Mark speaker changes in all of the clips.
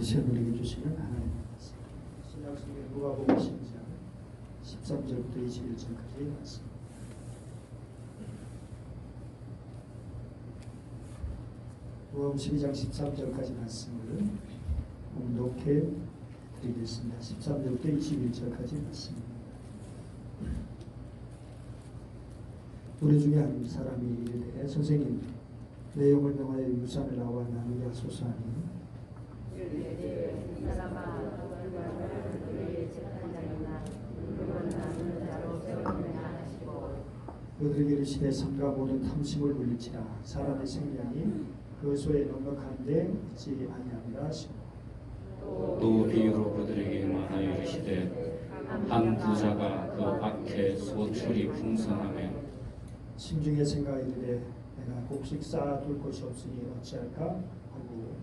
Speaker 1: 세우게 주시는 하나님 말씀. 신약성경 누가복음 10장 13절부터 21절까지 말씀. 누가복음 12장 13절까지 말씀을 공독해 드리겠습니다. 13절부터 21절까지 말씀입니다. 우리 중에 한 사람이 이르되 선생님 내 영을 명하여 유산을 나와 나누게 하소서 하니 그들에게 이르시되 삼가 모든 탐심을 물리치라 사람의 생명이 그 소에 넉넉한데 있지 아니하리라 하시고
Speaker 2: 또 비유로 그들에게 말하여 이르시되 한 부자가 그 밭에 소출이 풍성하며
Speaker 1: 심중에 생각이 이르되 내가 곡식 쌓아둘 곳이 없으니 어찌할까 하고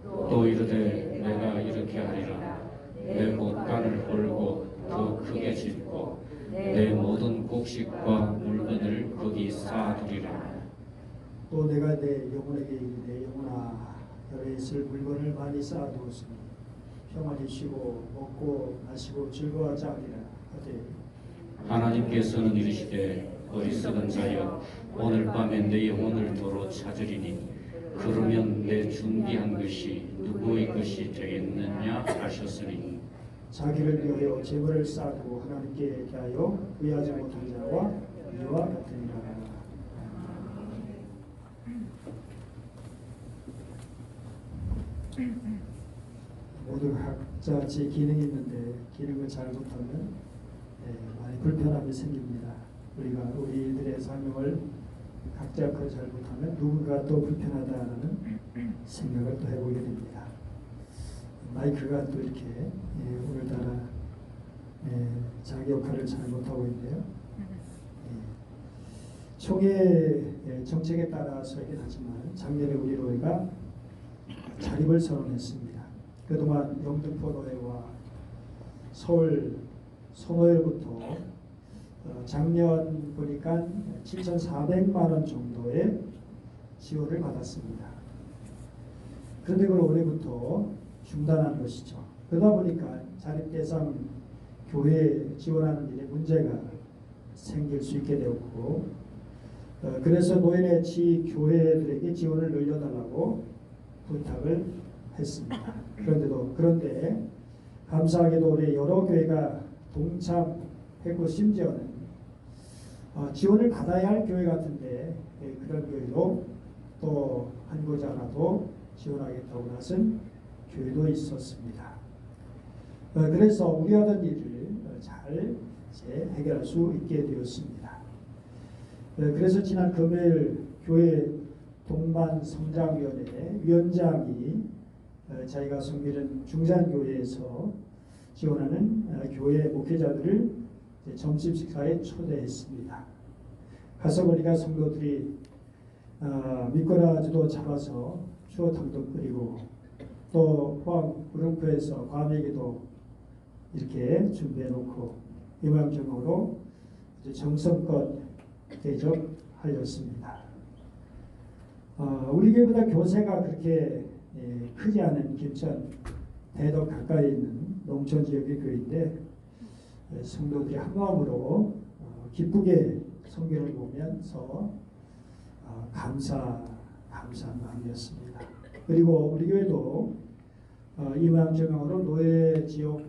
Speaker 2: 또 이르되 내가 이렇게 하리라 내 곳간을 헐고 더 크게 짓고 내 모든 곡식과 물건을 거기 쌓아두리라.
Speaker 1: 또 내가 내 영혼에게 이르되 영혼아 열에 있을 물건을 많이 쌓아두었으니 평안히 쉬고 먹고 마시고 즐거워하자 하리라 하되
Speaker 2: 하나님께서는 이르시되 어리석은 자여 오늘 밤에 내 영혼을 도로 찾으리니 그러면 내 준비한 것이 누구의 것이 되겠느냐 하셨으니
Speaker 1: 자기를 위하여 재물을 쌓고 하나님께 대하여 구하지 못한 자와 이와 같으니라. 모두 각자 제 기능이 있는데 기능을 잘 못하면 많이 불편함이 생깁니다. 우리가 우리들의 사명을 각자 그걸 잘 못하면 누군가 또 불편하다는 생각을 또 해보게 됩니다. 마이크가 또 이렇게 오늘따라 자기 역할을 잘 못하고 있네요. 총회 정책에 따라서이긴 하지만 작년에 우리 노회가 자립을 선언했습니다. 그동안 영등포 노회와 서울 소노회로부터 작년 보니까 7,400만 원 정도의 지원을 받았습니다. 그런데 그걸 올해부터 중단한 것이죠. 그러다 보니까 자립 대상 교회 지원하는 일에 문제가 생길 수 있게 되었고 그래서 노인의 교회들에게 지원을 늘려달라고 부탁을 했습니다. 그런데 감사하게도 올해 여러 교회가 동참했고 심지어는 지원을 받아야 할 교회 같은데 그런 교회도 또 한 곳 하나도 지원하겠다고 나선 교회도 있었습니다. 그래서 우려하던 일을 잘 해결할 수 있게 되었습니다. 그래서 지난 금요일 교회 동반성장위원회 위원장이 자기가 섬기는 중산교회에서 지원하는 교회 목회자들을 점심 식사에 초대했습니다. 가서 보니까 성도들이 미꾸라지도 잡아서 추어탕도 끓이고 또 포항 구릉포에서 과메기도 이렇게 준비해놓고 이왕정으로 정성껏 대접하였습니다. 우리 교회보다 교세가 그렇게 크지 않은 김천 대덕 가까이 있는 농촌 지역의 교회인데 성도들이 한마음으로 기쁘게 성경을 보면서 감사한 마음이었습니다. 그리고 우리 교회도 이맘정으로 노예 지역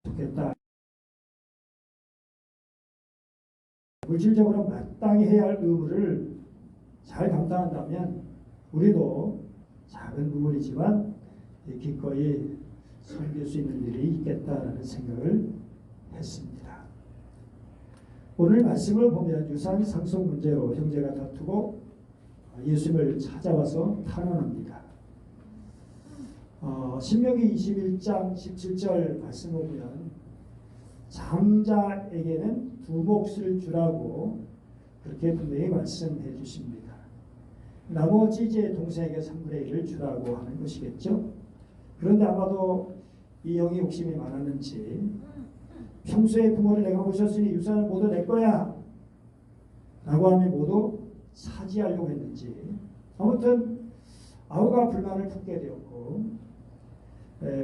Speaker 1: 좋겠다. 물질적으로 마땅히 해야 할 의무를 잘 감당한다면 우리도 작은 부분이지만 기꺼이 섬길 수 있는 일이 있겠다라는 생각을 했습니다. 오늘 말씀을 보면 유산 상속 문제로 형제가 다투고 예수님을 찾아와서 탄원합니다. 신명기 21장 17절 말씀을 보면 장자에게는 두 몫을 주라고 그렇게 분명히 말씀해 주십니다. 나머지 이제 동생에게 3분의 1을 주라고 하는 것이겠죠. 그런데 아마도 이 형이 욕심이 많았는지 평소에 부모를 내가 모셨으니 유산을 모두 내 거야 라고 하면 모두 차지하려고 했는지 아무튼 아우가 불만을 품게 되었고,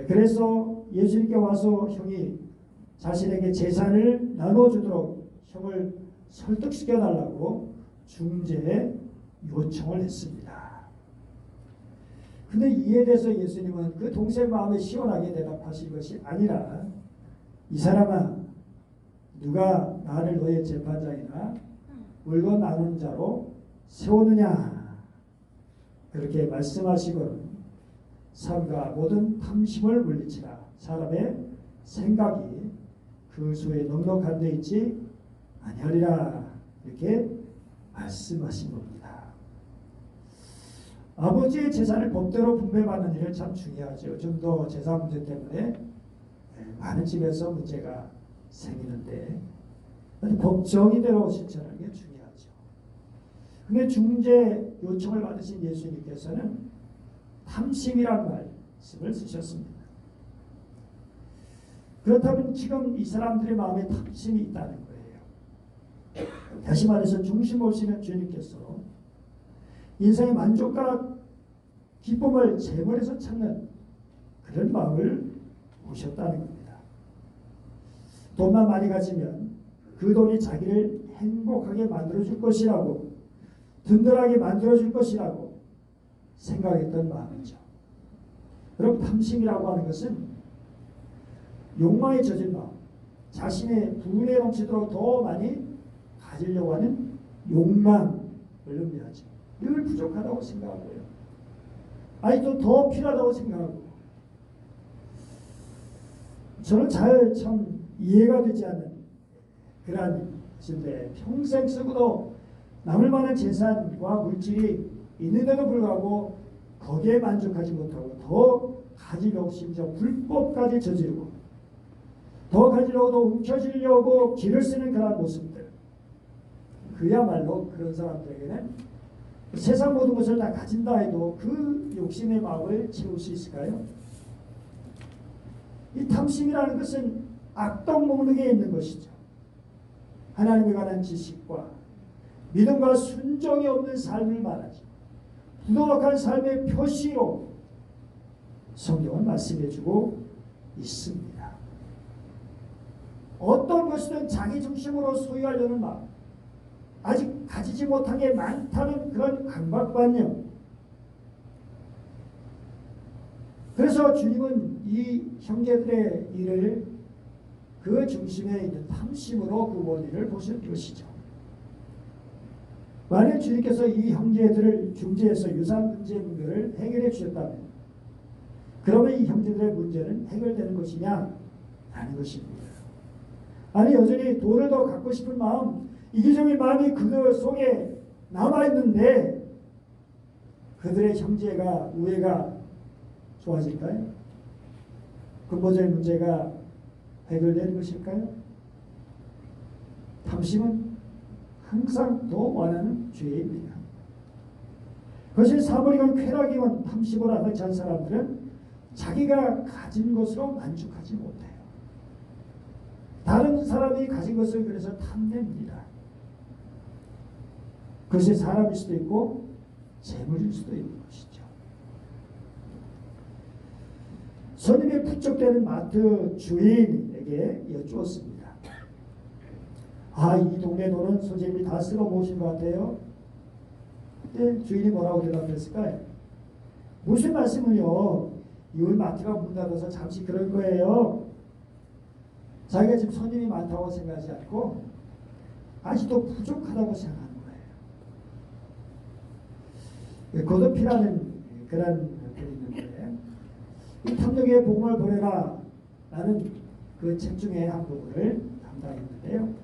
Speaker 1: 그래서 예수님께 와서 형이 자신에게 재산을 나눠주도록 형을 설득시켜 달라고 중재에 요청을 했습니다. 근데 이에 대해서 예수님은 그 동생 마음에 시원하게 대답하신 것이 아니라, 이 사람아, 누가 나를 너의 재판장이나 물건 나누는 자로 세우느냐, 그렇게 말씀하시고는 삼가 모든 탐심을 물리치라. 사람의 생각이 그 수에 넉넉한 데 있지 아니하리라, 이렇게 말씀하신 겁니다. 아버지의 재산을 법대로 분배받는 일은 참 중요하죠. 좀 더 재산 문제 때문에 많은 집에서 문제가 생기는데, 법 정의대로 실천하는 게 중요하죠. 근데 중재 요청을 받으신 예수님께서는 탐심이란 말씀을 쓰셨습니다. 그렇다면 지금 이 사람들의 마음에 탐심이 있다는 거예요. 다시 말해서 중심 오시는 주님께서 인생의 만족과 기쁨을 재물에서 찾는 그런 마음을 보셨다는 겁니다. 돈만 많이 가지면 그 돈이 자기를 행복하게 만들어줄 것이라고, 든든하게 만들어줄 것이라고 생각했던 마음이죠. 여러분, 탐심이라고 하는 것은 욕망에 젖은 마음, 자신의 분에 넘치도록 더 많이 가지려고 하는 욕망을 의미하죠. 늘 부족하다고 생각하고요. 아직도 더 필요하다고 생각하고. 저는 참 이해가 되지 않는 그러한 것인데, 평생 쓰고도 남을 만한 재산과 물질이 있는데도 불구하고 거기에 만족하지 못하고 더 가지려고, 심지어 불법까지 저지르고 더 가지려고 더 움켜쥐려고 길을 쓰는 그런 모습들, 그야말로 그런 사람들에게는 세상 모든 것을 다 가진다 해도 그 욕심의 마음을 채울 수 있을까요? 이 탐심이라는 것은 악덕 목록에 있는 것이죠. 하나님에 관한 지식과 믿음과 순종이 없는 삶을 말하죠. 부도덕한 삶의 표시로 성경은 말씀해주고 있습니다. 어떤 것이든 자기 중심으로 소유하려는 마음, 아직 가지지 못한 게 많다는 그런 강박관념. 그래서 주님은 이 형제들의 일을 그 중심에 있는 탐심으로 그 원인을 보신 것이죠. 만약 주님께서 이 형제들을 중재해서 유산 문제를 해결해 주셨다면, 그러면 이 형제들의 문제는 해결되는 것이냐 라는 것입니다. 아니, 여전히 돈을 더 갖고 싶은 마음, 이기적인 마음이 그들 속에 남아있는데 그들의 형제가, 우애가 좋아질까요? 근본적인 문제가 해결되는 것일까요? 탐심은 항상 더 원하는 죄입니다. 그것이 사물이건 쾌락이건 탐심을 하는 찬 사람들은 자기가 가진 것으로 만족하지 못해요. 다른 사람이 가진 것을 그래서 탐냅니다. 그것이 사람일 수도 있고 재물일 수도 있는 것이죠. 손님이 부쩍대는 마트 주인에게 여쭈었습니다. 아, 이 동네 돈은 선생님이 다 쓸어 모으신 것 같아요. 그때 주인이 뭐라고 대답했을까요? 무슨 말씀을요? 이월 마트가 문 닫아서 잠시 그런 거예요. 자기가 지금 손님이 많다고 생각하지 않고 아직도 부족하다고 생각하는 거예요. 고도피라는 그런 글이 있는데, 이 탐욕의 복음을 보내라 라는 그 책 중에 한 부분을 담당했는데요.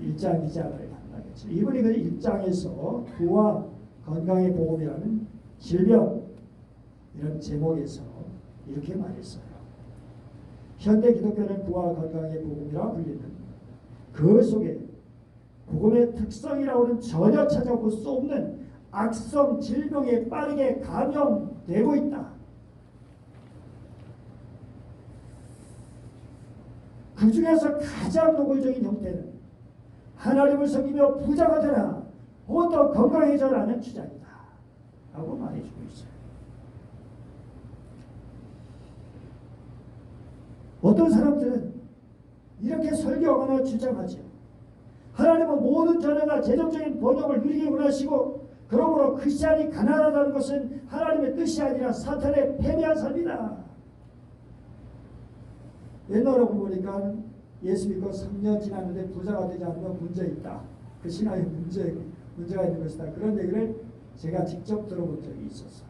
Speaker 1: 1장, 2장을 담당했죠. 이분이 그 1장에서 부와 건강의 복음이라는 질병, 이런 제목에서 이렇게 말했어요. 현대 기독교는 부와 건강의 복음이라 불리는 그 속에 복음의 특성이라고는 전혀 찾아볼 수 없는 악성 질병에 빠르게 감염되고 있다. 그 중에서 가장 노골적인 형태는 하나님을 섬기며 부자가 되라, 혹은 더 건강해져라는 주장이다 라고 말해주고 있어요. 어떤 사람들은 이렇게 설교하거나 주장하죠. 하나님은 모든 자녀가 재정적인 번영을 누리게 원하시고 그러므로 크리스찬이 가난하다는 것은 하나님의 뜻이 아니라 사탄의 패배한 삶이다. 옛날에 보니까 예수 믿고 3년 지났는데 부자가 되지 않으면 문제 있다. 그 신앙에 문제가 있는 것이다. 그런 얘기를 제가 직접 들어본 적이 있었어요.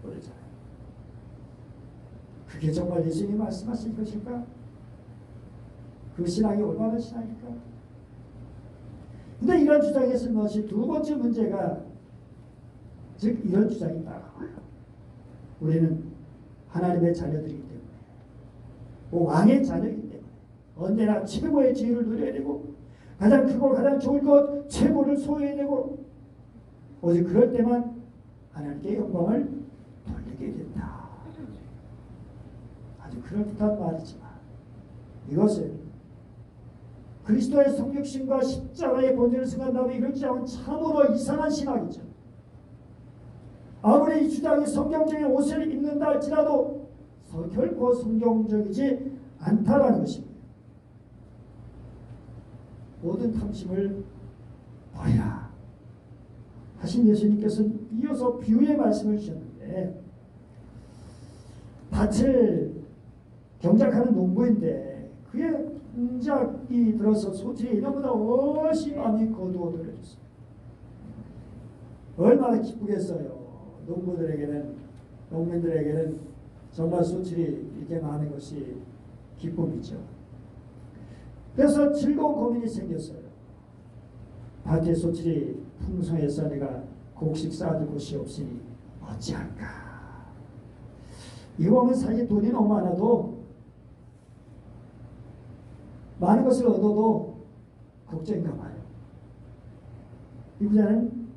Speaker 1: 오래전에. 그게 정말 예수님이 말씀하신 것일까? 그 신앙이 얼마나 신앙일까? 근데 이런 주장에 쓴 것이 두 번째 문제가 즉 이런 주장이 나와요. 우리는 하나님의 자녀들이기 때문에 왕의 자녀이기 때문에 언제나 최고의 지혜를 누려야 되고 가장 크고 가장 좋은 것 최고를 소유해야 되고 오직 그럴 때만 하나님께 영광을 돌리게 된다. 아주 그럴듯한 말이지만 이것은 그리스도의 성육신과 십자가의 본질을 승한 다음에 이런 주장은 참으로 이상한 신학이죠. 아무리 이 주장이 성경적인 옷을 입는다 할지라도 결코 성경적이지 않다라는 것입니다. 모든 탐심을 버리라 하신 예수님께서는 이어서 비유의 말씀을 주셨는데 밭을 경작하는 농부인데 그의 공작이 들어서 소출이 이놈보다 훨씬 많이 거두어들여졌어요. 얼마나 기쁘겠어요. 농민들에게는 정말 소출이 이렇게 많은 것이 기쁨이죠. 그래서 즐거운 고민이 생겼어요. 밭에 소출이 풍성해서 내가 곡식 쌓아둘 곳이 없으니 어찌할까. 이 왕은 사실 돈이 너무 많아도 많은 것을 얻어도 걱정인가 봐요. 이 부자는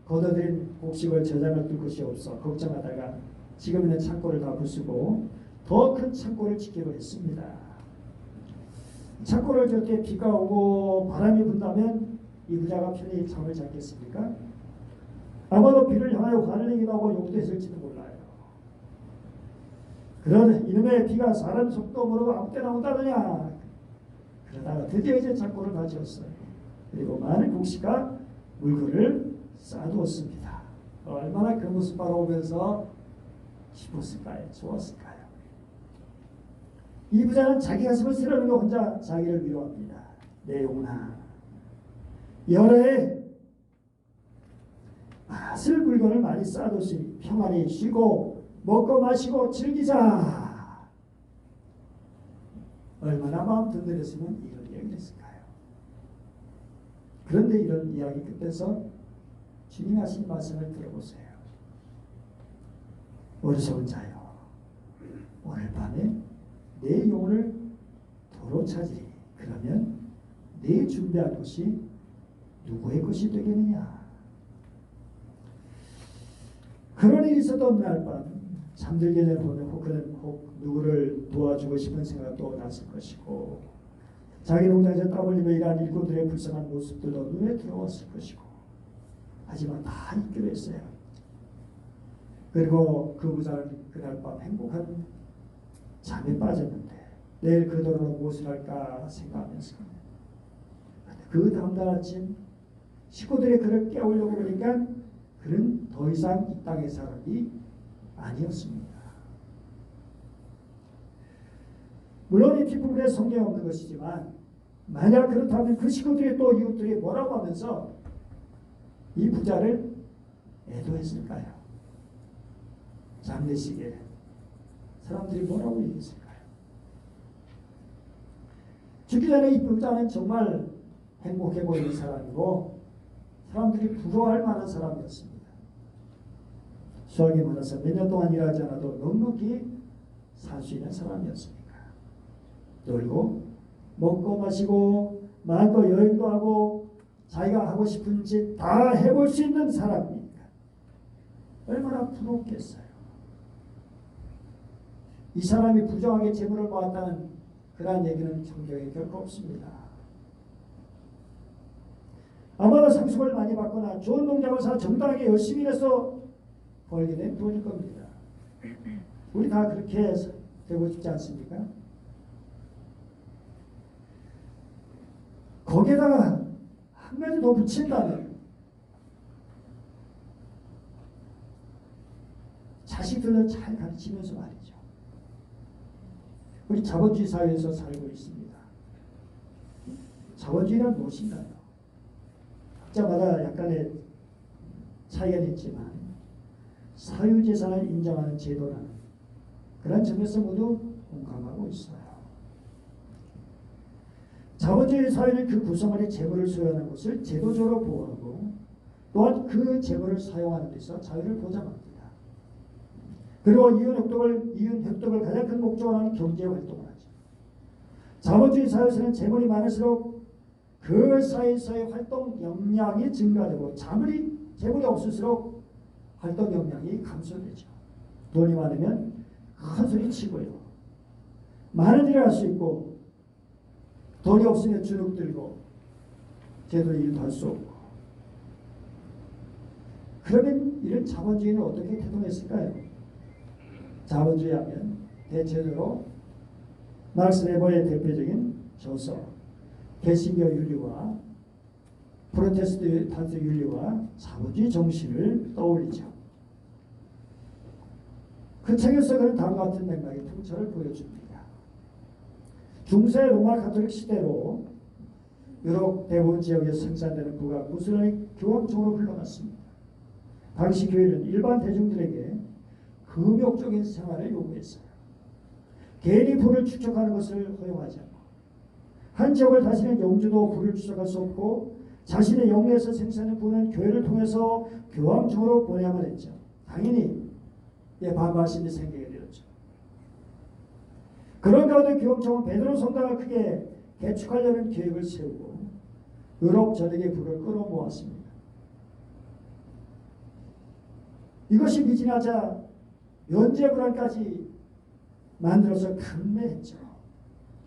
Speaker 1: 거둬들인 곡식을 저장할 곳이 없어 걱정하다가 지금 있는 창고를 다 부수고 더 큰 창고를 짓기로 했습니다. 창고를 저렇게 비가 오고 바람이 분다면 이 부자가 편히 잠을 잤겠습니까? 아마도 비를 향하여 화를 내기도 하고 욕도 했을지도 몰라요. 그런 이놈의 비가 사람 속도 모르고 아무 때나 온다느냐. 그러다가 드디어 이제 창고를 다 지었어요. 그리고 많은 곡식과 물건을 쌓아두었습니다. 얼마나 그 모습 바라보면서 기뻤을까요? 좋았을까요? 이 부자는 자기 가슴을 쓰러내며 혼자 자기를 위로합니다. 내 영혼아, 여러 해 맛을 물건을 많이 쌓아뒀으니 평안히 쉬고 먹고 마시고 즐기자. 얼마나 마음 든든했으면 이런 이야기를 했을까요? 그런데 이런 이야기 끝에서 주님 하신 말씀을 들어보세요. 어리석은 자여, 오늘 밤에 내 영혼을 도로 찾으리. 그러면 내 준비한 것이 누구의 것이 되겠느냐. 그런 일이 있었던 날 밤 잠들기 전에 보면 혹 누구를 도와주고 싶은 생각도 났을 것이고 자기 농장에서 땀 흘리며 일하는 일꾼들의 불쌍한 모습들도 눈에 들어왔을 것이고 하지만 다 잊기로 했어요. 그리고 그 부자는 그날 밤 행복한 잠에 빠졌는데 내일 그 돈으로 무엇을 할까 생각하면서 그 다음날 아침 식구들이 그를 깨우려고 그러니까 그는 더 이상 이 땅의 사람이 아니었습니다. 물론 이 뒷부분에 성경에 없는 것이지만 만약 그렇다면 그 식구들이 또 이웃들이 뭐라고 하면서 이 부자를 애도했을까요? 장례식에 사람들이 뭐라고 얘기했을까요? 죽기 전에 이 부자는 정말 행복해 보이는 사람이고 사람들이 부러워할 만한 사람이었습니다. 수학이 많아서 몇 년 동안 일하지 않아도 넉넉히 살 수 있는 사람이었으니까 놀고 먹고 마시고 마음껏 여행도 하고 자기가 하고 싶은 짓 다 해볼 수 있는 사람이니까 얼마나 부럽겠어요. 이 사람이 부정하게 재물을 모았다는 그러한 얘기는 성경에 결코 없습니다. 아마도 상속을 많이 받거나 좋은 농장을 사 정당하게 열심히 해서 벌게 된 돈일 겁니다. 우리 다 그렇게 되고 싶지 않습니까? 거기에다가 한 가지 더 붙인다면 자식들을 잘 가르치면서 말이죠. 우리 자본주의 사회에서 살고 있습니다. 자본주의란 무엇인가요? 각자마다 약간의 차이가 있지만 사유재산을 인정하는 제도라는 그런 점에서 모두 공감하고 있어요. 자본주의 사회는 그 구성원의 재물을 소유하는 것을 제도적으로 보호하고 또한 그 재물을 사용하는 데서 자유를 보장합니다. 그리고 이윤협력을 가장 큰 목적으로 하는 경제활동을 하죠. 자본주의 사회에서는 재물이 많을수록 그 사회에서의 활동 역량이 증가되고 재물이 없을수록 활동 역량이 감소되죠. 돈이 많으면 큰 소리 치고요. 많은 일을 할 수 있고 돈이 없으면 주눅 들고 제대로 일도 할 수 없고. 그러면 이런 자본주의는 어떻게 태동했을까요? 자본주의 하면 대체적으로 막스 웨버의 대표적인 저서 개신교 윤리와 프로테스탄트 윤리와 자본주의 정신을 떠올리죠. 그 책에서 그런 다음과 같은 맥락의 통찰을 보여줍니다. 중세 로마 가톨릭 시대로 유럽 대부분 지역에서 생산되는 부가 부스런히 교황청으로 흘러갔습니다. 당시 교회는 일반 대중들에게 금욕적인 생활을 요구했어요. 개인이 부를 축적하는 것을 허용하지 않고 한 지역을 다스리는 영주도 부를 축적할 수 없고 자신의 영내에서 생산된 부는 교회를 통해서 교황청으로 보내야만 했죠. 당연히 반발심이 생기게 되었죠. 그런 가운데 교황청은 베드로 성당을 크게 개축하려는 계획을 세우고 유럽 전역의 부를 끌어모았습니다. 이것이 미진하자 면제불안까지 만들어서 강매했죠.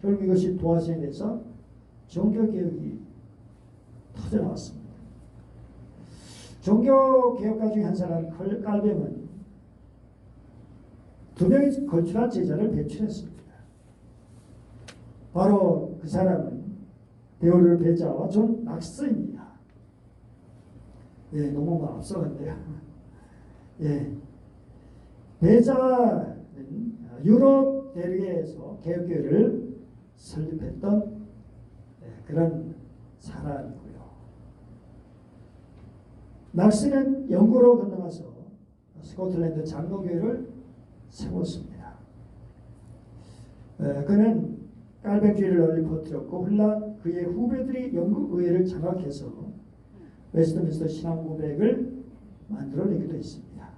Speaker 1: 결국 이것이 도화지에 대해서 종교개혁이 터져나왔습니다. 종교개혁가 중에 한 사람 깔뱅은 두 명의 걸출한 제자를 배출했습니다. 바로 그 사람은 데오르 베자와 존 낙스입니다. 너무 앞서갔네요. 베자는 유럽 대륙에서 개혁교회를 설립했던 그런 사람이고요. 낙스는 영국으로 건너가서 스코틀랜드 장로교회를 세웠습니다. 그는 깔뱅주의를 널리 퍼뜨렸고 훌란 그의 후배들이 영국 의회를 장악해서 웨스트민스터 신앙고백을 만들어내기도 했습니다.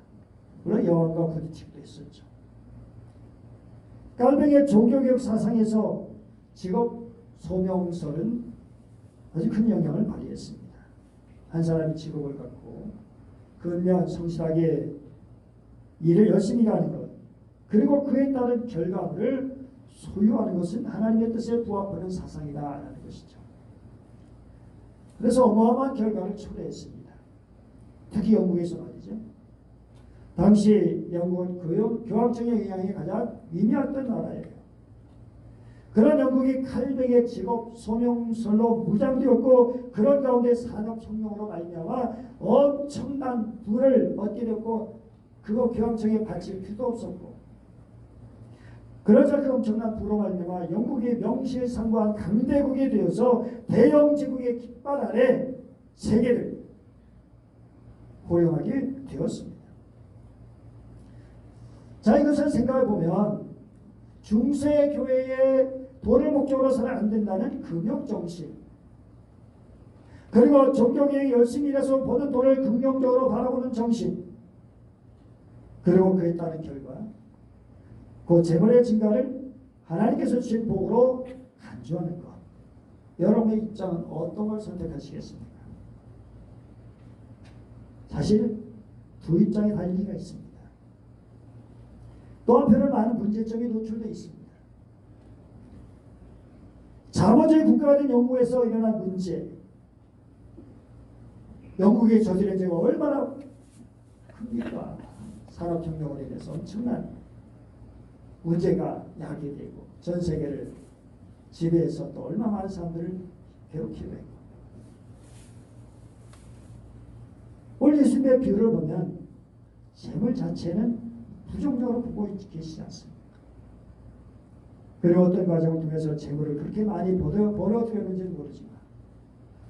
Speaker 1: 물론 여왕과 부딪히기도 했었죠. 깔뱅의 종교개혁 사상에서 직업 소명설은 아주 큰 영향을 발휘했습니다. 한 사람이 직업을 갖고 근면 성실하게 일을 열심히 하는 것 그리고 그에 따른 결과물을 소유하는 것은 하나님의 뜻에 부합하는 사상이다라는 것이죠. 그래서 어마어마한 결과를 초래했습니다. 특히 영국에서 말이죠. 당시 영국은 교황청의 영향이 가장 미미했던 나라예요. 그런 영국이 칼뱅의 직업 소명설로 무장되었고 그런 가운데 산업혁명으로 말미암아 엄청난 부를 얻게 되었고 그거 교황청에 바칠 필요도 없었고 그러자 그 엄청난 부로 말미암아 영국이 명실상부한 강대국이 되어서 대영 제국의 깃발 아래 세계를 호령하게 되었습니다. 자, 이것을 생각해 보면 중세 교회의 돈을 목적으로 서는 안 된다는 금욕정신 그리고 종교계획 열심히 일해서 버는 돈을 긍정적으로 바라보는 정신 그리고 그에 따른 결과 그 재물의 증가를 하나님께서 주신 복으로 간주하는 것 여러분의 입장은 어떤 걸 선택하시겠습니까? 사실 두 입장에 다 일리가 있습니다. 또 한편은 많은 문제점이 노출되어 있습니다. 자본주의 국가가 된 영국에서 일어난 문제 영국의 저지른 죄가 얼마나 큽니까? 산업혁명으로 인해서 엄청난 문제가 야기되고 전 세계를 지배해서 또 얼마나 많은 사람들을 괴롭히려 했고, 오늘 예수님의 비유를 보면 재물 자체는 부정적으로 보고 계시지 않습니다. 그리고 어떤 과정을 통해서 재물을 그렇게 많이 벌어들였는지는 모르지만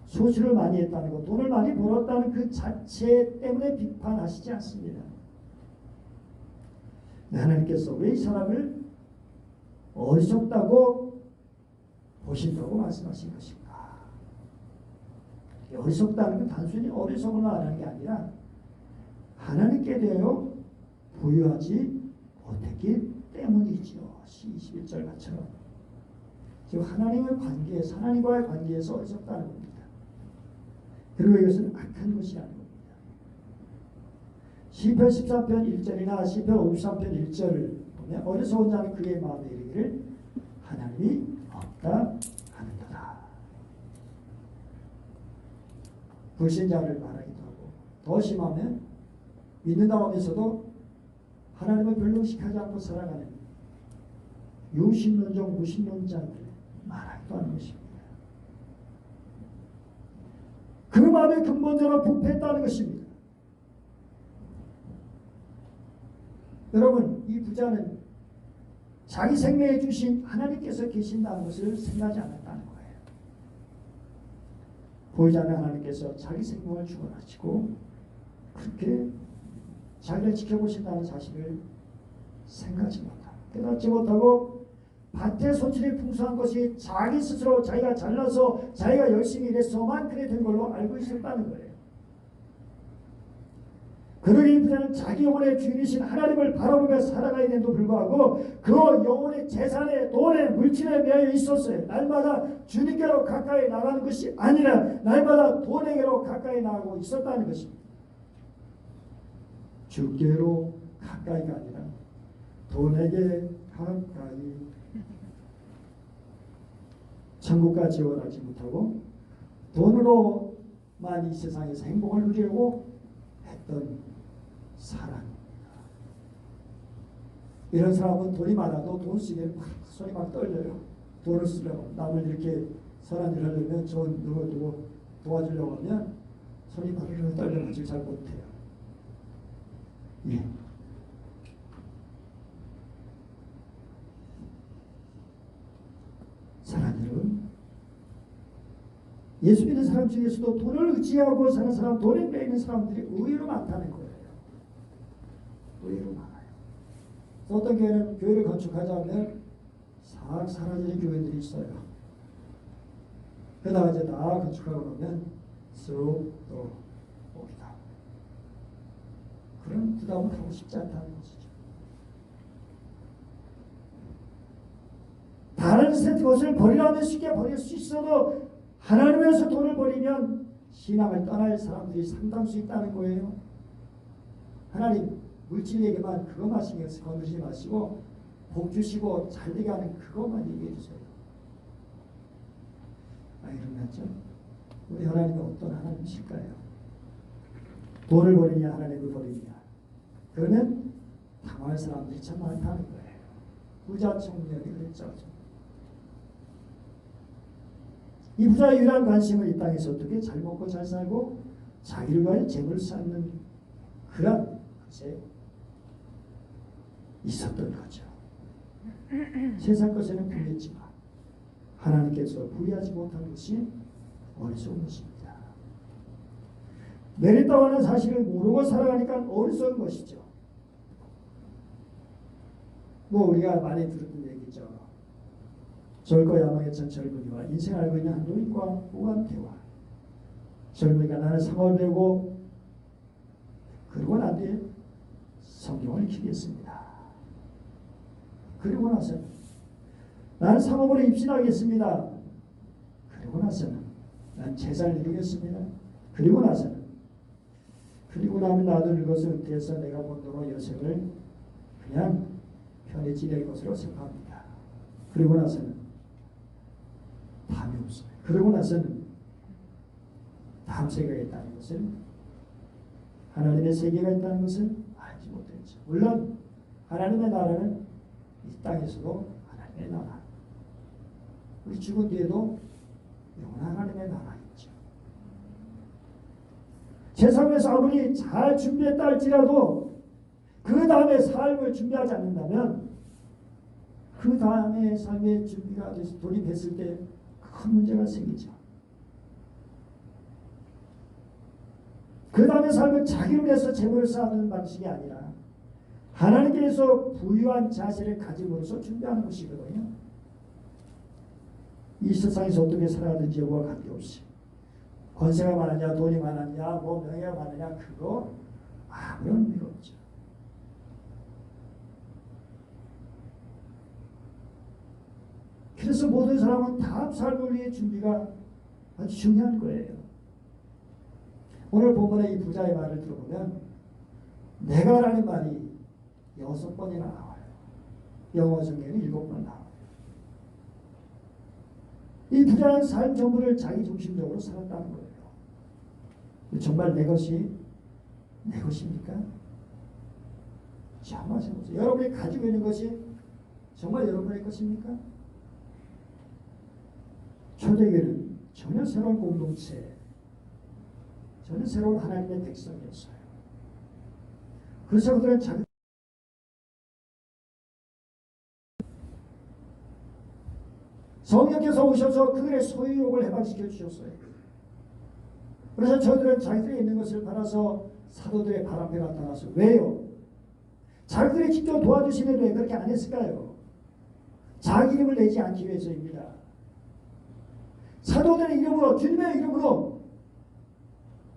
Speaker 1: 소출을 많이 했다는 것, 돈을 많이 벌었다는 그 자체 때문에 비판하시지 않습니다. 하나님께서 왜 이 사람을 어리석다고 보신다고 말씀하신 것인가? 어리석다는 건 단순히 어리석을 말하는 게 아니라 하나님께 대하여 부유하지 못했기 때문이죠. 21절 같처럼 지금 하나님과의 관계에서 어리석다는 겁니다. 그리고 이것은 악한 것이라는 겁니다. 시편 13편 1절이나 시편 53편 1절을 보면 어리석은 자는 그의 마음에 이르기를 하나님이 없다 하는도다. 불신자를 말하기도 하고, 더 심하면 믿는다 하면서도 하나님을 별로 의식하지 않고 살아가는 유신론적 무신론자들 말하기도 하는 것입니다. 그 마음의 근본적으로 부패했다는 것입니다. 여러분, 이 부자는 자기 생명에 주신 하나님께서 계신다는 것을 생각하지 않았다는 거예요. 보이지 않는 하나님께서 자기 생명을 주관하시고 그렇게 자기를 지켜보신다는 사실을 생각하지 못하고, 깨닫지 못하고 밭의 소출이 풍성한 것이 자기 스스로 자기가 잘나서 자기가 열심히 일해서만 그래 된 걸로 알고 있었다는 거예요. 그러기 이 부자는 자기 영혼의 주인이신 하나님을 바라보며 살아가야 되는데도 불구하고 그 영혼의 재산에, 돈에, 물질에 매여 있었어요. 날마다 주님께로 가까이 나가는 것이 아니라 날마다 돈에게로 가까이 나가고 있었다는 것입니다. 주께로 가까이가 아니라 돈에게 가까이, 천국까지 원하지 못하고 돈으로만 이 세상에서 행복을 누리려고 했던 사람입니다. 이런 사람은 돈이 많아도 돈 쓰기에 손이 막 떨려요. 돈을 쓰려고, 남을 이렇게 선한 일을 하려면, 좋은 누구 도와주려고 하면 손이 막 떨려가지고 잘 못해요. 예. 사랑하는 여러분, 예수 믿는 사람 중에서도 돈을 의지하고 사는 사람, 돈에 매이는 사람들이 의외로 많다는 거예요. 의외로 많아요. 어떤 교회는 교회를 건축하자면 싹 사라지는 교회들이 있어요. 그러다가 이제 다 건축하고 나면 쑥 또 오기다. 그런 부담을 하고 싶지 않다는 것이죠. 다른 것을 버리라면 쉽게 버릴 수 있어도 하나님에서 돈을 버리면 신앙을 떠날 사람들이 상당수 있다는 거예요. 하나님 물질 얘기만 그것만 신경 쓰고 건드리지 마시고 복 주시고 잘되게 하는 그것만 얘기해 주세요. 이러면죠, 우리 하나님은 어떤 하나님이실까요? 돈을 버리냐 하나님을 버리냐, 그러면 당할 사람들이 참 많다는 거예요. 부자 청년이 그랬죠. 이 부자의 유일한 관심은 이 땅에서 어떻게 잘 먹고 잘 살고 자기를 위하여 재물을 쌓는 그런 것에 있었던 거죠. 세상 것에는 부유했지만 하나님께서 부유하지 못한 것이 어리석은 것입니다. 내렸다고 하는 사실을 모르고 살아가니까 어리석은 것이죠. 우리가 많이 들었던 얘기죠. 젊고 야망에 찬 젊은이와 인생 알고 있는 한 노인과 호감 대화. 젊은이가 나는 상업을 배우고 그러고 난 뒤에 성경을 익히겠습니다. 그리고 나서는 나는 상업으로 입신하겠습니다. 그리고 나서는 난 재산을 이루겠습니다. 그리고 나서는, 그리고 나면 나도 늙어서 은퇴해서 내가 본 돈으로 여생을 그냥 편히 지낼 것으로 생각합니다. 그리고 나서는 답이 없어요. 그러고 나서는 다음 세계가 있다는 것을, 하나님의 세계가 있다는 것을 알지 못했죠. 물론 하나님의 나라는 이 땅에서도 하나님의 나라, 우리 죽은 뒤에도 영원한 하나님의 나라 있죠. 세상에서 아무리 잘 준비했다 할지라도 그 다음에 삶을 준비하지 않는다면 그 다음에 삶의 준비가 돼서 돌입했을 때 큰 문제가 생기죠. 그 다음에 삶을 자기를 위해서 재물을 쌓는 방식이 아니라 하나님께서 부유한 자세를 가짐으로써 준비하는 것이거든요. 이 세상에서 어떻게 살아가든지 여부와 관계없이 권세가 많으냐 돈이 많았냐 뭐 명예가 많으냐 그거 아무런 의미가 없죠. 그래서 모든 사람은 다음 삶을 위해 준비가 아주 중요한 거예요. 오늘 본문의 이 부자의 말을 들어보면 내가라는 말이 6번이나 나와요. 영어 성경에는 7번 나와요. 이 부자는 삶 전부를 자기 중심적으로 살았다는 거예요. 정말 내 것이 내 것입니까? 한번 해보세요. 여러분이 가지고 있는 것이 정말 여러분의 것입니까? 초대교회는 전혀 새로운 공동체, 전혀 새로운 하나님의 백성이었어요. 그래서 그들은 자기 성령께서 오셔서 그들의 소유욕을 해방시켜 주셨어요. 그래서 저들은 자기들이 있는 것을 팔아서 사도들의 발 앞에 나타나서 왜요? 자기들이 직접 도와주시면 왜 그렇게 안 했을까요? 자기 이름을 내지 않기 위해서입니다. 사도들의 이름으로 주님의 이름으로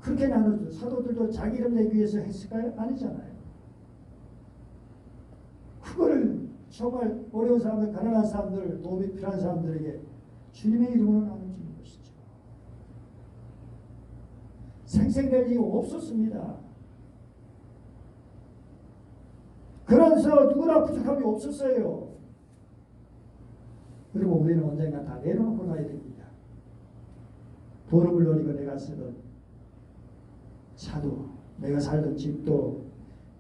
Speaker 1: 그렇게 나누죠. 사도들도 자기 이름 내기 위해서 했을까요? 아니잖아요. 그거를 정말 어려운 사람들, 가난한 사람들, 도움이 필요한 사람들에게 주님의 이름으로 나눠주는 것이죠. 생색낼 이유 없었습니다. 그러면서 누구나 부족함이 없었어요. 그리고 우리는 언젠가 다 내려놓고 가야 됩니다. 돈을 물론이고 내가 쓰던 차도 내가 살던 집도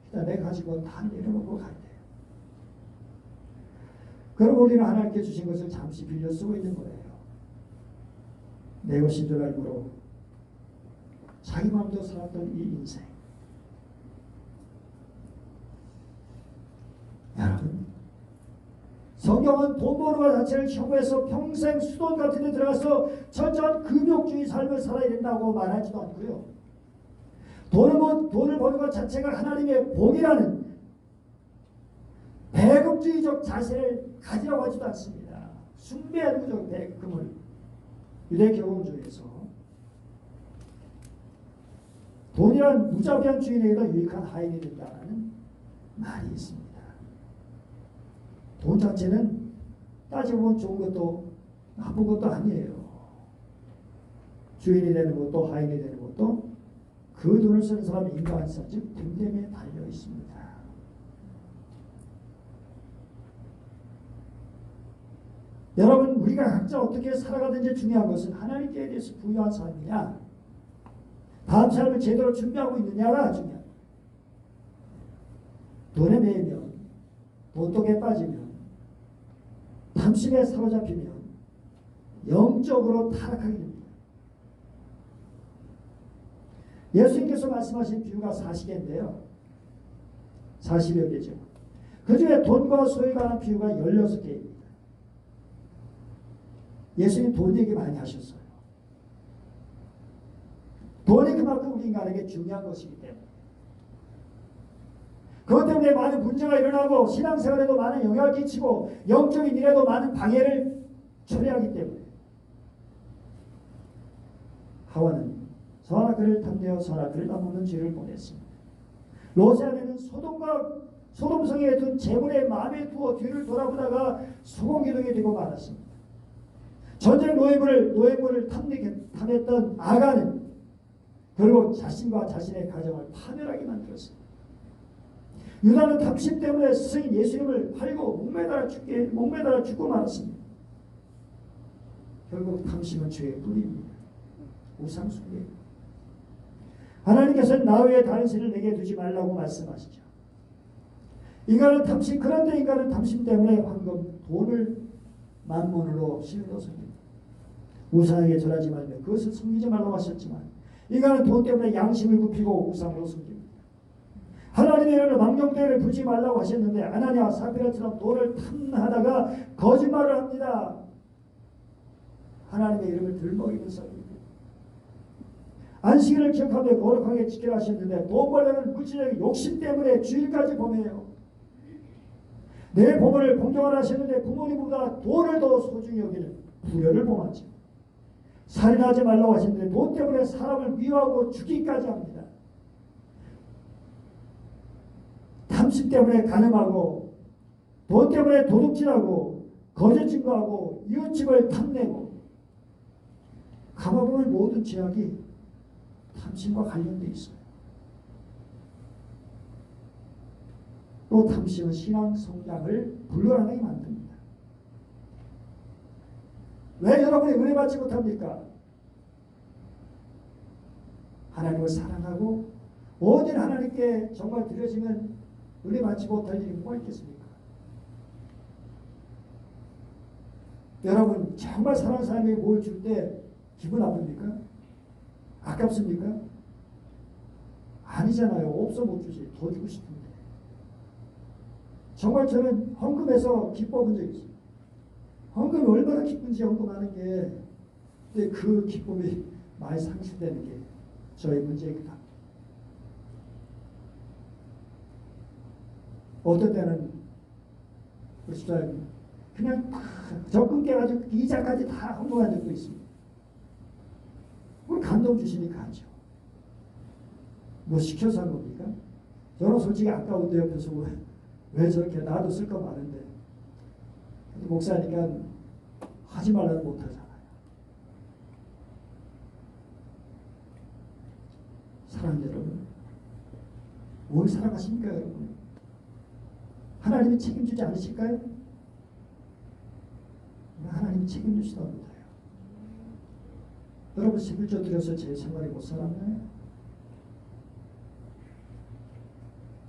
Speaker 1: 일단 내가 가지고 다 내려놓고 가야 돼요. 그리고 우리는 하나님께 주신 것을 잠시 빌려 쓰고 있는 거예요. 내 것인 줄 알고 자기 마음대로 살았던 이 인생. 여러분, 성경은 돈 버는 것 자체를 혐오해서 평생 수돈 같은 데 들어가서 철저한 금욕주의 삶을 살아야 된다고 말하지도 않고요. 돈을 버는 것 자체가 하나님의 복이라는 배급주의적 자세를 가지라고 하지도 않습니다. 숭배하는 배급을 유대 교훈주의에서 돈이란 무자비한 주인에게도 유익한 하인이 된다는 말이 있습니다. 돈 자체는 따지고 보면 좋은 것도 나쁜 것도 아니에요. 주인이 되는 것도 하인이 되는 것도 그 돈을 쓰는 사람의 인간성, 즉 됨됨에 달려 있습니다. 여러분, 우리가 각자 어떻게 살아가든지 중요한 것은 하나님께 대해서 부유한 삶이냐, 다음 삶을 제대로 준비하고 있느냐가 중요합니다. 돈에 매이면, 돈독에 빠지면, 탐심에 사로잡히면 영적으로 타락하게 됩니다. 예수님께서 말씀하신 비유가 40개인데요. 40여 개죠. 그 중에 돈과 소유에 관한 비유가 16개입니다. 예수님 돈 얘기 많이 하셨어요. 돈이 그만큼 우리 인간에게 중요한 것이기 때문에. 그것 때문에 많은 문제가 일어나고 신앙생활에도 많은 영향을 끼치고 영적인 일에도 많은 방해를 초래하기 때문에 하와는 선악과를 탐내어 선악과를 따먹는 죄를 범했습니다. 롯의 아내는 소돔성에 둔 재물에 마음에 두어 뒤를 돌아보다가 소공기둥이 되고 말았습니다. 전쟁 노예물을 탐냈던 아가는 결국 자신과 자신의 가정을 파멸하게 만들었습니다. 유다는 탐심 때문에 스승인 예수님을 팔고 목매달아 죽고 말았습니다. 결국 탐심은 죄의 뿌리입니다. 우상숭배. 하나님께서는 나 외에 다른 신을 내게 두지 말라고 말씀하시죠. 그런데 인간은 탐심 때문에 황금, 돈을 만몬으로 신으로 섬깁니다. 우상에게 절하지 말며 그것을 섬기지 말라고 하셨지만 인간은 돈 때문에 양심을 굽히고 우상으로 섬깁니다. 하나님의 이름을 망령되를 부르지 말라고 하셨는데 아나니아와 사피라처럼 돈을 탐하다가 거짓말을 합니다. 하나님의 이름을 들먹이면서 안식일을 기억하며 거룩하게 지키라 하셨는데 돈 벌려는 물질적인 욕심 때문에 주일까지 범해요. 내 부모를 공경하라 하셨는데 부모님보다 돈을 더 소중히 여기는 부여를 범하죠. 살인하지 말라고 하셨는데 돈 때문에 사람을 미워하고 죽이기까지 합니다. 탐심 때문에 간음하고 돈 때문에 도둑질하고 거짓 증거하고 이웃집을 탐내고 가만보면 모든 죄악이 탐심과 관련되어 있어요. 또 탐심은 신앙 성장을 불가능하게 만듭니다. 왜 여러분이 은혜 받지 못합니까? 하나님을 사랑하고 오직 하나님께 정말 드려지면 은혜 받지 못할 일이 뭐가 있겠습니까? 여러분 정말 사랑하는 사람에게 뭘 줄 때 기분 나쁩니까? 아깝습니까? 아니잖아요. 없어 못 주지. 더 주고 싶은데. 정말 저는 헌금해서 기뻐본 적이 있어요. 헌금이 얼마나 기쁜지 헌금하는 게 근데 그 기쁨이 많이 상실되는 게 저의 문제이기도 합니다. 어떤 때는 우리 집사님 그냥 적금 깨가지고 이자까지 다 헌금한 적도 있습니다. 우리 감동 주시니까 하죠. 뭐 시켜서 한 겁니까? 저는 솔직히 아까운데 옆에서 왜 저렇게 나도 쓸 거 많은데 목사니까 하지 말라는 못하잖아요. 사랑하는 여러분, 뭘 사랑하십니까 여러분? 하나님이 책임지지 않으실까요? 하나님이 책임지시다 합니다. 여러분 11조 드려서 제 생활이 못 살았나요?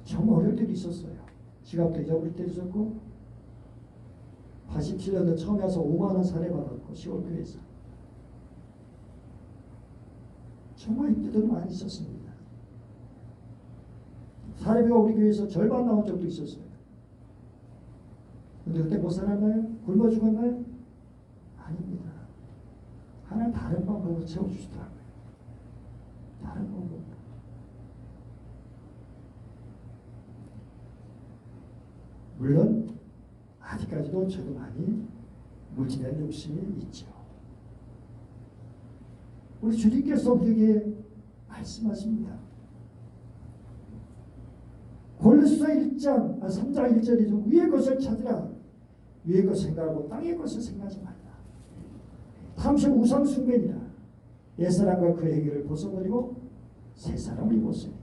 Speaker 1: 정말 어려울 때도 있었어요. 지갑도 잊어버릴 때도 있었고 87년도 처음에 와서 5만원 살해받았고 시골교회에서 정말 힘들 때도 많이 있었습니다. 사례비가 우리 교회에서 절반 나온 적도 있었어요. 근데 그때 못 살았나요? 굶어 죽었나요? 아닙니다. 하나님 다른 방법으로 채워주시더라고요. 다른 방법. 물론 아직까지도 저도 많이 물질에 욕심이 있죠. 우리 주님께서 우리에게 말씀하십니다. 골로새서 3장 1절이죠. 위의 것을 찾으라. 위의 것을 생각하고 땅의 것을 생각하지 말라. 탐심 우상 숭배니라. 옛사람과 그 행위를 벗어버리고 새 사람을 입었으니.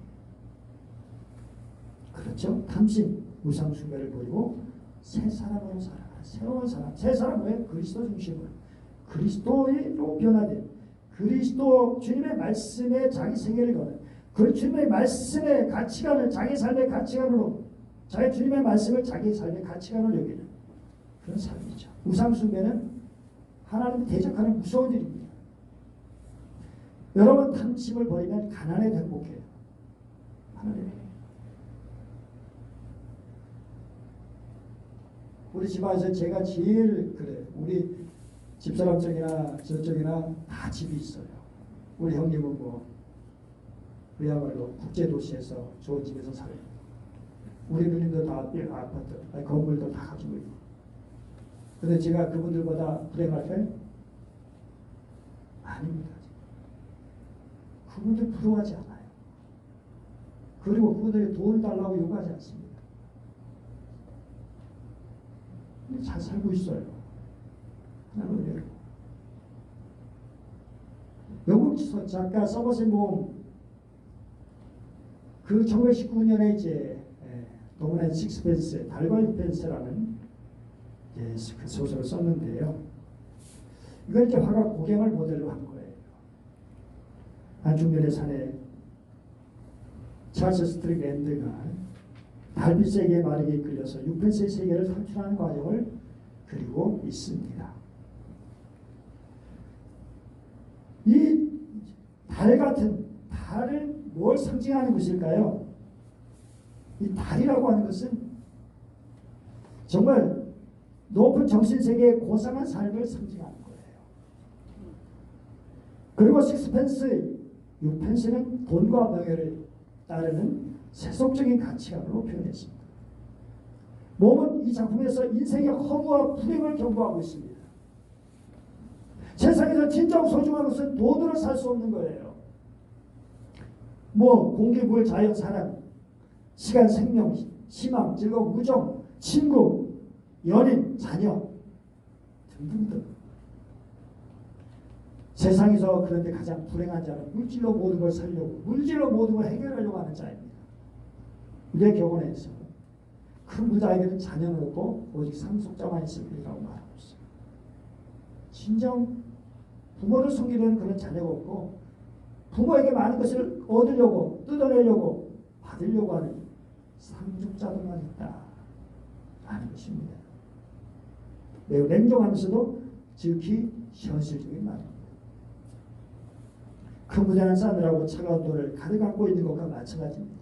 Speaker 1: 그렇죠. 탐심 우상 숭배를 버리고 새 사람으로 살아라. 새로운 사람. 새 사람은 왜? 그리스도 중심으로. 그리스도로 변화된 그리스도 주님의 말씀에 자기 생애를 거는 그 주님의 말씀의 가치관을 자기 삶의 가치관으로 자기 주님의 말씀을 자기 삶의 가치관으로 여기는 그런 삶이죠. 우상 숭배는 하나님 대적하는 무서운 일입니다. 여러분 탐심을 버리면 가난에 행복해요. 하나님. 우리 집안에서 제가 제일 그래. 우리 집사람 쪽이나 저쪽이나 다 집이 있어요. 우리 형님은 뭐 그야말로 국제도시에서 좋은 집에서 살아요. 우리 누님도 다 아파트, 건물도 다 가지고 있고. 근데 제가 그분들보다 불행할까요? 아닙니다. 그분들 부러워하지 않아요. 그리고 그분들이 돈 달라고 요구하지 않습니다. 잘 살고 있어요. 하나님. 영국 작가 서머셋 몬 그 1919년에 이제 동문의 식스펜스 달과 육펜스라는 그 소설을 썼는데요. 이걸 이제 화가 고갱을 모델로 한 거예요. 안중면의 산에 찰스 스트릭랜드가 달빛 세계의 마력에 이끌려서 육펜스의 세계를 탈출하는 과정을 그리고 있습니다. 이 달 같은 달은 뭘 상징하는 것일까요? 이 달이라고 하는 것은 정말 높은 정신세계의 고상한 삶을 상징하는 거예요. 그리고 식스펜스, 6펜스는 돈과 명예를 따르는 세속적인 가치관으로 표현했습니다. 몸은 이 작품에서 인생의 허무와 불행을 경고하고 있습니다. 세상에서 진정 소중한 것은 돈으로 살 수 없는 거예요. 뭐 공기, 물, 자연, 사랑, 시간, 생명, 희망, 즐거움, 우정, 친구, 연인, 자녀 등등등. 세상에서 그런데 가장 불행한 자는 물질로 모든 걸 살려고, 물질로 모든 걸 해결하려고 하는 자입니다. 우리의 교훈에서 큰 부자에게는 자녀는 없고 오직 상속자만 있습니다라고 말하고 있어요. 진정 부모를 섬기려는 그런 자녀가 없고 부모에게 많은 것을 얻으려고 뜯어내려고 받으려고 하는 상속자들만 있다라는 것입니다. 매우 냉정하면서도 지극히 현실적인 말입니다. 큰 부자는 싸늘하고 차가운 돈을 가득 안고 있는 것과 마찬가지입니다.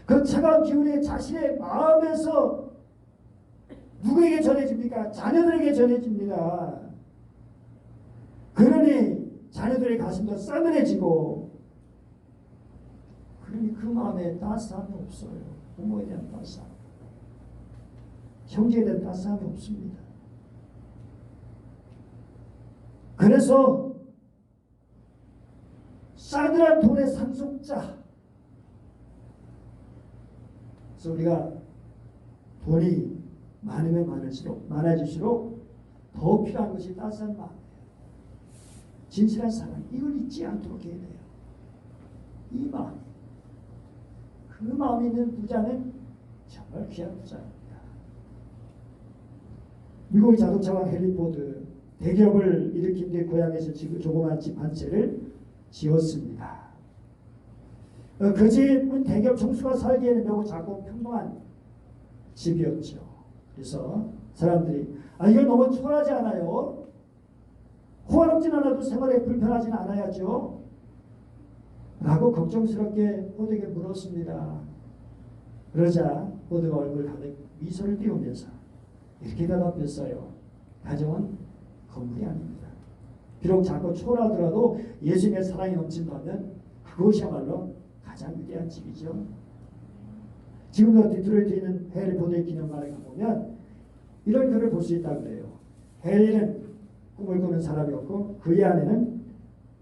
Speaker 1: 그 차가운 기운이 자신의 마음에서 누구에게 전해집니까? 자녀들에게 전해집니다. 그러니 자녀들의 가슴도 싸늘해지고, 그러니 그 마음에 따스함이 없어요. 부모에 대한 따스함, 형제에 대한 따스함이 없습니다. 그래서 싸늘한 돈의 상속자, 그래서 우리가 돈이 많으면 많아질수록 더 필요한 것이 따스한 마음이에요. 진실한 사랑, 이걸 잊지 않도록 해야 돼요. 이 마음, 그 마음이 있는 부자는 정말 귀한 부자입니다. 미국의 자동차왕 헨리 포드, 대기업을 일으킨 뒤 고향에서 조그만 집 한 채를 지었습니다. 그 집은 대기업 총수가 살기에는 매우 작고 평범한 집이었죠. 그래서 사람들이 이건 너무 초라하지 않아요? 호화롭진 않아도 생활에 불편하진 않아야죠? 라고 걱정스럽게 포드에게 물었습니다. 그러자 포드가 얼굴 가득 미소를 띄우면서 이렇게 대답했어요. 가정은 건물이 아닙니다. 비록 작고 초라하더라도 예수님의 사랑이 넘친다면 그것이야말로 가장 위대한 집이죠. 지금도 디트로이트에 있는 해리 포드의 기념관에 가보면 이런 글을 볼 수 있다고 그래요. 해리는 꿈을 꾸는 사람이었고 그의 아내는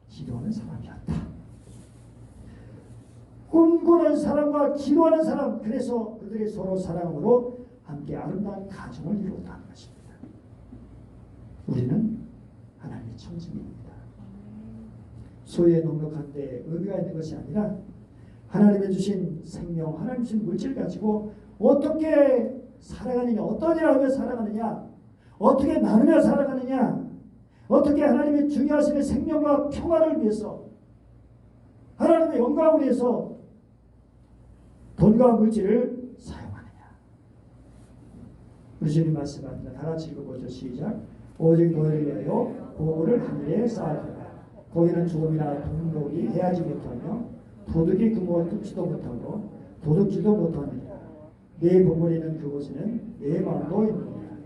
Speaker 1: 기도하는 사람이었다. 꿈꾸는 사람과 기도하는 사람, 그래서 그들이 서로 사랑으로 함께 아름다운 가정을 이루었다는 것입니다. 우리는 하나님의 청지기입니다. 소유의 넉넉한 데 의미가 있는 것이 아니라 하나님의 주신 생명, 하나님 주신 물질 가지고 어떻게 살아가느냐, 어떤 일을 하며 살아가느냐, 어떻게 나누며 살아가느냐, 어떻게 하나님의 중요하신 생명과 평화를 위해서, 하나님의 영광을 위해서 돈과 물질을 사용하느냐. 우리 주님 말씀합니다. 다 같이 읽어보죠. 시작. 오직 너희를 위하여 보물을 하늘에 쌓아두라. 거기는 조금이나 동록이 해하지 못하며 도둑이 금을 뜯지도 못하고 도둑질도 못하느니라. 내 보물이 있는 그곳에는 내 마음도 있느니라.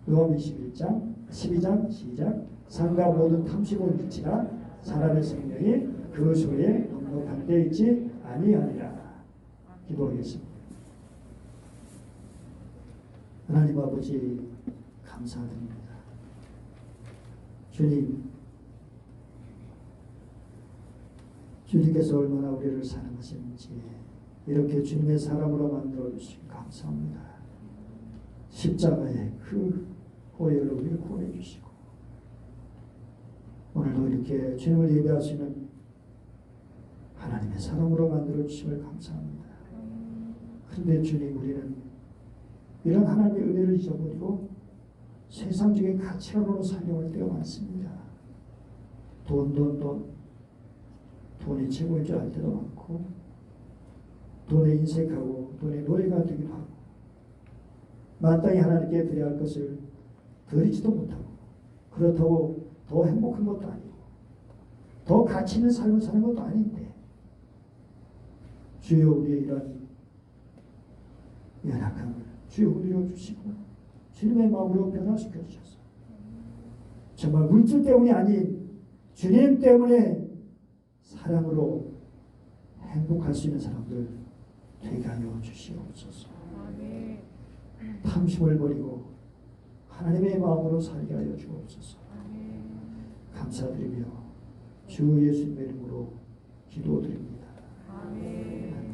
Speaker 1: 요한 12장 시작. 산과 모든 탐심을 미치라. 사람의 생명이 그 소에 넉넉한 데 있지 아니하니라. 기도하겠습니다. 하나님 아버지 감사드립니다. 주님께서 얼마나 우리를 사랑하시는지 이렇게 주님의 사람으로 만들어 주시기 감사합니다. 십자가의 그 보혈로 우리를 구원해 주시고 오늘도 이렇게 주님을 예배할 수 있는 하나님의 사람으로 만들어 주심을 감사합니다. 그런데 주님, 우리는 이런 하나님의 은혜를 잊어버리고 세상적인 가치관으로 살려올 때가 많습니다. 돈이 최고인 줄 알 때도 많고 돈에 인색하고 돈에 노예가 되기도 하고 마땅히 하나님께 드려야 할 것을 드리지도 못하고 그렇다고 더 행복한 것도 아니고 더 가치 있는 삶을 사는 것도 아닌데 주여 우리의 이런 연약함을 주여 우리로 주시고 주님의 마음으로 변화시켜 주셔서 정말 물질 때문이 아닌 주님 때문에 사랑으로 행복할 수 있는 사람들 되게 하여 주시옵소서. 탐심을 버리고 하나님의 마음으로 살게 하여 주옵소서. 감사드리며 주 예수님의 이름으로 기도드립니다. 아멘.